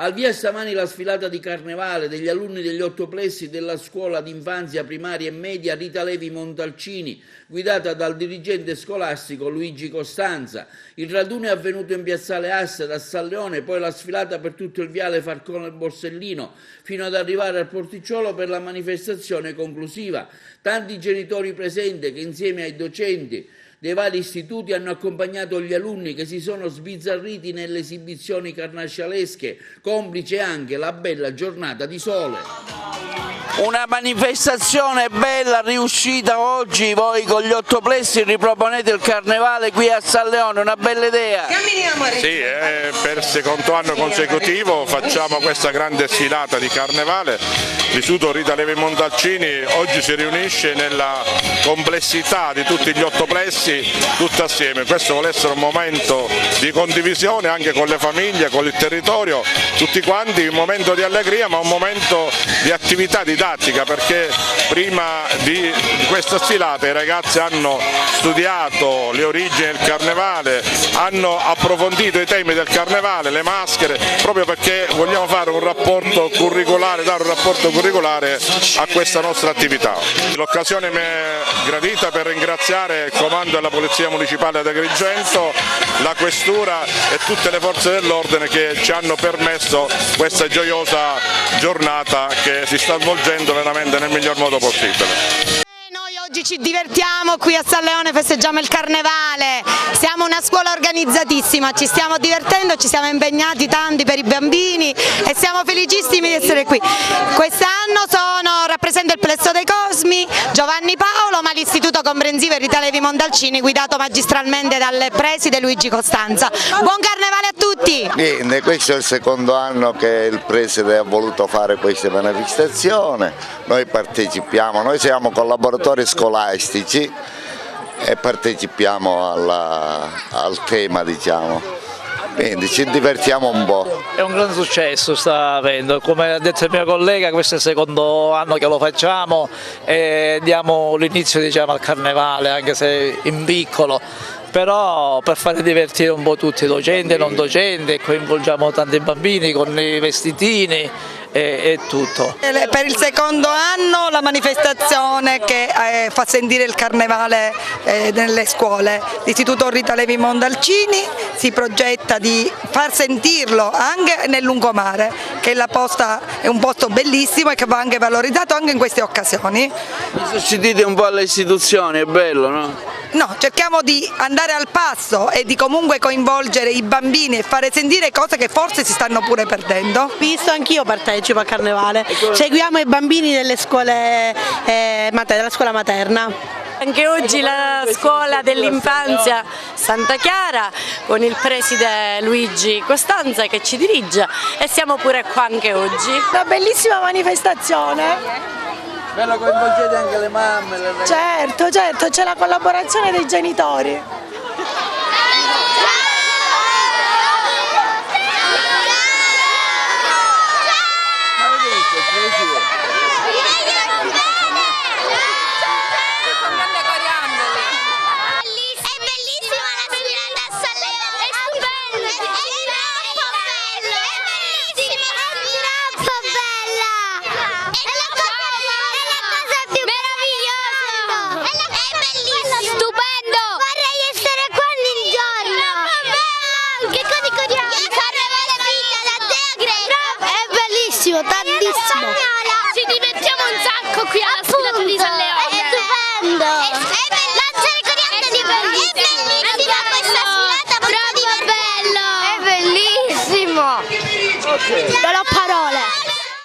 Al via stamani la sfilata di carnevale degli alunni degli 8 plessi della scuola d'infanzia primaria e media Rita Levi Montalcini, guidata dal dirigente scolastico Luigi Costanza. Il raduno è avvenuto in piazzale Assad a San Leone, poi la sfilata per tutto il viale Falcone Borsellino, fino ad arrivare al porticciolo per la manifestazione conclusiva. Tanti genitori presenti che insieme ai docenti dei vari istituti hanno accompagnato gli alunni che si sono sbizzarriti nelle esibizioni carnascialesche, complice anche la bella giornata di sole. Una manifestazione bella riuscita oggi, voi con gli 8 plessi riproponete il carnevale qui a San Leone, una bella idea. Sì, per il secondo anno consecutivo facciamo questa grande sfilata di carnevale. L'Istituto Rita Levi Montalcini oggi si riunisce nella complessità di tutti gli 8 plessi, tutti assieme. Questo vuole essere un momento di condivisione anche con le famiglie, con il territorio, tutti quanti, un momento di allegria ma un momento di attività didattica, perché prima di questa sfilata i ragazzi hanno studiato le origini del carnevale, hanno approfondito i temi del carnevale, le maschere, proprio perché vogliamo fare un rapporto curricolare, dare un rapporto curricolare a questa nostra attività. L'occasione mi è gradita per ringraziare il comando della Polizia Municipale di Agrigento, la Questura e tutte le forze dell'ordine che ci hanno permesso questa gioiosa giornata che si sta svolgendo veramente nel miglior modo possibile. Oggi ci divertiamo qui a San Leone, festeggiamo il carnevale, siamo una scuola organizzatissima, ci stiamo divertendo, ci siamo impegnati tanti per i bambini e siamo felicissimi di essere qui. Quest'anno rappresento il Plesso dei Cosmi, Giovanni Paolo, ma l'Istituto Comprensivo Rita Levi Montalcini guidato magistralmente dal preside Luigi Costanza. Buon carnevale a tutti! Bene, questo è il secondo anno che il preside ha voluto fare questa manifestazione, noi partecipiamo, noi siamo collaboratori scolastici e partecipiamo al tema, diciamo. Quindi ci divertiamo un po'. È un gran successo, sta avendo, come ha detto il mio collega questo è il secondo anno che lo facciamo e diamo l'inizio, diciamo, al carnevale, anche se in piccolo, però per fare divertire un po' tutti, docenti e non docenti, coinvolgiamo tanti bambini con i vestitini e tutto. Per il secondo anno la manifestazione che fa sentire il carnevale nelle scuole, l'Istituto Rita Levi Montalcini si progetta di far sentirlo anche nel lungomare, che è un posto bellissimo e che va anche valorizzato anche in queste occasioni. Vi sostituite un po' alle istituzioni, è bello, no? No, cerchiamo di andare al passo e di comunque coinvolgere i bambini e fare sentire cose che forse si stanno pure perdendo. Visto, anch'io partecipo a carnevale, seguiamo i bambini delle scuole, della scuola materna. Anche oggi la scuola dell'infanzia Santa Chiara con il preside Luigi Costanza che ci dirige e siamo pure qua anche oggi. Una bellissima manifestazione. Bello, coinvolgete anche le mamme, le ragazze. Certo, c'è la collaborazione dei genitori. Tantissimo. Ci divertiamo un sacco qui alla sfilata di San Leone. È stupendo. Lanciare coriandoli di bellissimo. Questa sfilata molto divertente. È bello. È bellissimo. Non ho parole.